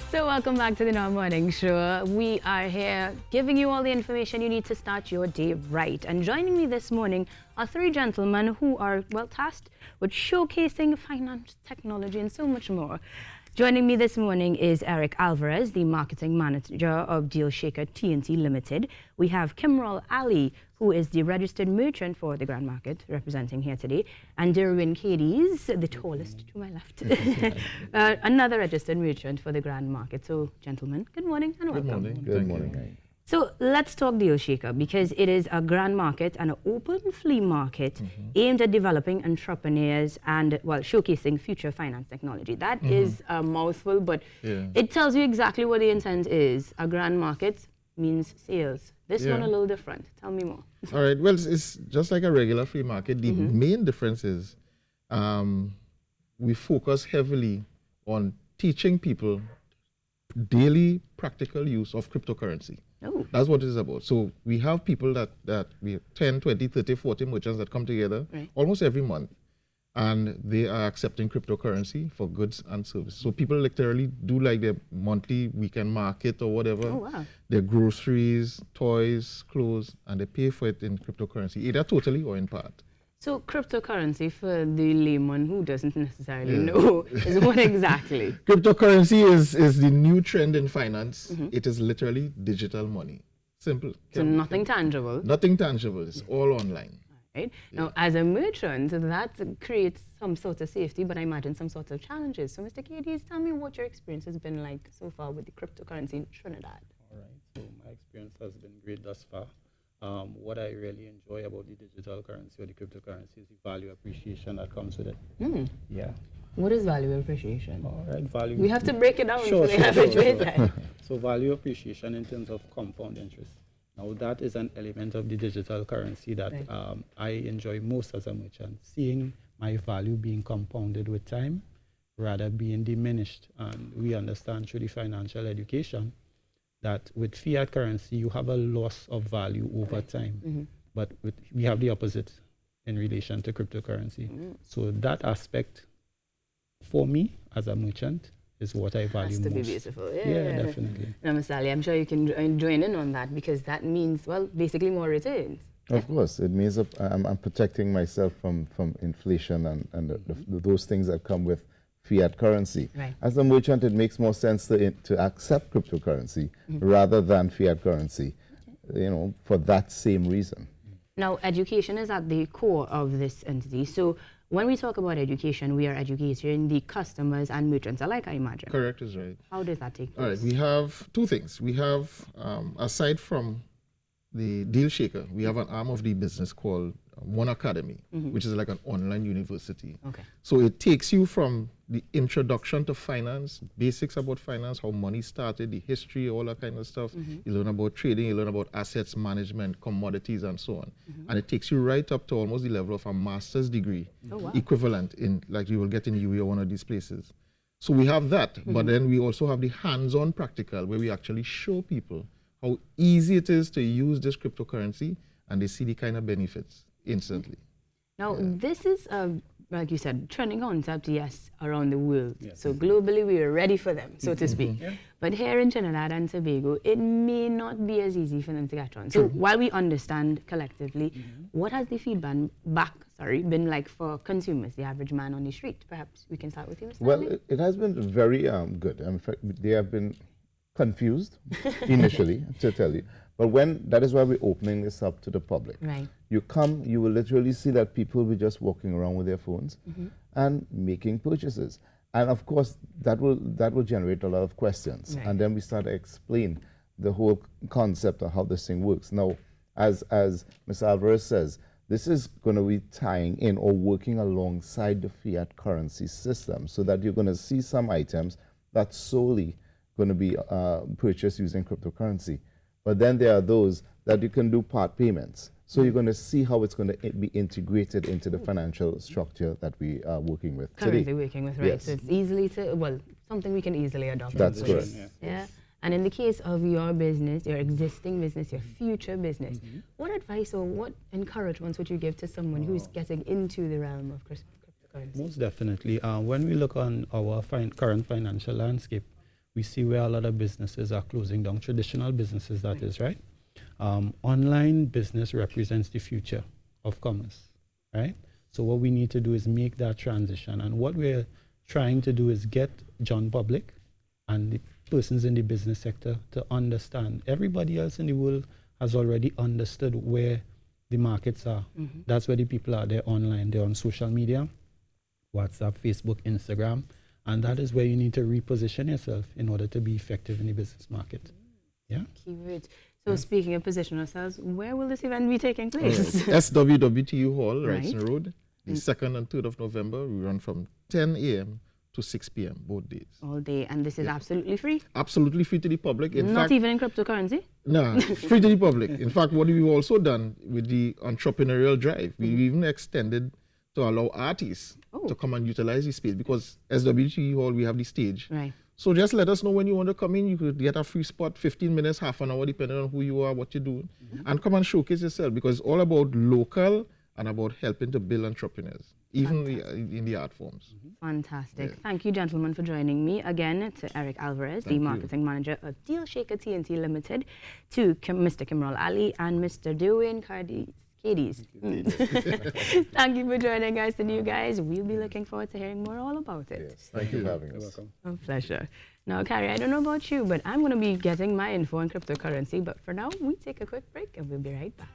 So welcome back to the Now Morning Show. We are here giving you all the information you need to start your day right. And joining me this morning are three gentlemen who are well tasked with showcasing finance, technology, and so much more. Joining me this morning is Eric Alvarez, the marketing manager of Dealshaker TNT Limited. We have Kimral Ali, who is the registered merchant for the Grand Market, representing here today, and Derwin Cadiz, the tallest to my left, another registered merchant for the Grand Market. So, gentlemen, good morning and welcome. Good morning. So let's talk Dealshaker, because it is a grand market and an open flea market aimed at developing entrepreneurs and, well, showcasing future finance technology. That is a mouthful, but it tells you exactly what the intent is. A grand market means sales. This one a little different. Tell me more. All right. Well, it's just like a regular flea market. The main difference is we focus heavily on teaching people daily practical use of cryptocurrency. Oh. That's what it is about. So we have people that we have 10, 20, 30, 40 merchants that come together almost every month, and they are accepting cryptocurrency for goods and services. So people literally do like their monthly weekend market or whatever, their groceries, toys, clothes, and they pay for it in cryptocurrency, either totally or in part. So cryptocurrency, for the layman who doesn't necessarily know, is what exactly? Cryptocurrency is the new trend in finance. It is literally digital money. Simple. So nothing tangible. Nothing tangible. It's all online. Right. Now, as a merchant, that creates some sort of safety, but I imagine some sort of challenges. So, Mr. Cadiz, tell me what your experience has been like so far with the cryptocurrency in Trinidad. All right. So my experience has been great thus far. What I really enjoy about the digital currency or the cryptocurrency is the value appreciation that comes with it. Yeah. What is value appreciation? All right, value. We have to break it down Sure, for the average wayside. So value appreciation in terms of compound interest. Now that is an element of the digital currency that I enjoy most as a merchant, seeing my value being compounded with time rather being diminished. And we understand through the financial education that with fiat currency, you have a loss of value over time. But we have the opposite in relation to cryptocurrency. So that aspect, for me, as a merchant, is what I value Has to most. be beautiful. Yeah, definitely. Now, Mr. Ali, I'm sure you can join in on that, because that means, well, basically more returns. Of course, it means I'm protecting myself from inflation and those things that come with fiat currency. Right. As a merchant, it makes more sense to accept cryptocurrency rather than fiat currency, for that same reason. Now, education is at the core of this entity. So when we talk about education, we are educating the customers and merchants alike, I imagine. Correct is right. How does that take place? All right, we have two things. We have, aside from the Dealshaker, we have an arm of the business called One Academy, which is like an online university. Okay. So it takes you from the introduction to finance, basics about finance, how money started, the history, all that kind of stuff. You learn about trading, you learn about assets management, commodities, and so on. And it takes you right up to almost the level of a master's degree equivalent in, like you will get in UWI or one of these places. So we have that, but then we also have the hands-on practical, where we actually show people how easy it is to use this cryptocurrency, and they see the kind of benefits instantly. Now, this is, like you said, trending concept, yes, around the world. So globally, we are ready for them, so to speak. But here in Trinidad and Tobago, it may not be as easy for them to get on. So while we understand collectively, what has the feedback been like for consumers, the average man on the street? Perhaps we can start with you, Mr. Well, Ali? it has been very good. In fact, they have been confused initially, to tell you. But that is why we're opening this up to the public. Right. You come, you will literally see that people will be just walking around with their phones and making purchases. And of course, that will generate a lot of questions. Right. And then we start to explain the whole concept of how this thing works. Now, as Ms. Alvarez says, this is going to be tying in or working alongside the fiat currency system, so that you're going to see some items that's solely going to be purchased using cryptocurrency. But then there are those that you can do part payments. So you're going to see how it's going to be integrated into the financial structure that we are working with Currently today. working with, right? Yes. So it's easily something we can easily adopt. That's correct. Yeah. And in the case of your business, your existing business, your future business, what advice or what encouragements would you give to someone who's getting into the realm of cryptocurrency? Most definitely. When we look on our current financial landscape, we see where a lot of businesses are closing down, traditional businesses, that is, right? Online business represents the future of commerce, right? So what we need to do is make that transition. And what we're trying to do is get John Public and the persons in the business sector to understand. Everybody else in the world has already understood where the markets are. That's where the people are. They're online. They're on social media, WhatsApp, Facebook, Instagram. And that is where you need to reposition yourself in order to be effective in the business market. Yeah. Keywords. So speaking of position ourselves, where will this event be taking place? SWWTU Hall, Right. Wrightson Road, the 2nd and 3rd of November. We run from 10 a.m. to 6 p.m. both days. All day, and this is absolutely free. Absolutely free to the public. In Not fact, even in cryptocurrency. no, free to the public. In fact, what we've also done with the entrepreneurial drive, we've even extended to allow artists to come and utilize the space, because SWTU Hall, we have the stage. Right. So just let us know when you want to come in. You could get a free spot, 15 minutes, half an hour, depending on who you are, what you're doing, and come and showcase yourself, because it's all about local and about helping to build entrepreneurs, even in the art forms. Fantastic. Thank you, gentlemen, for joining me. Again, to Eric Alvarez, the marketing manager of Deal Shaker TNT Limited, to Mr. Kimral Ali and Mr. Dwayne Cadiz. Thank you for joining us, and you guys, we'll be looking forward to hearing more all about it. Yes, thank you for having You're us. welcome. A pleasure. Now, Carrie, I don't know about you, but I'm going to be getting my info on cryptocurrency. But for now, we take a quick break and we'll be right back.